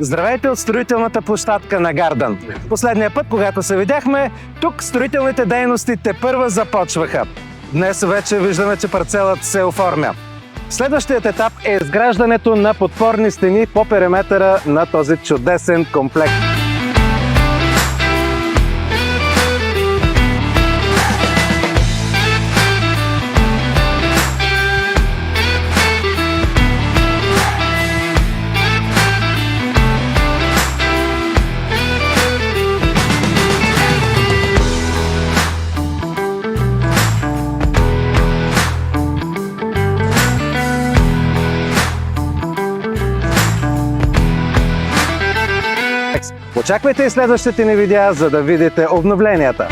Здравейте от строителната площадка на Гардан. Последния път, когато се видяхме, тук строителните дейности тепърва започваха. Днес вече виждаме, че парцелът се оформя. Следващият етап е изграждането на подпорни стени по периметъра на този чудесен комплект. Очаквайте и следващите ни видеа, за да видите обновленията.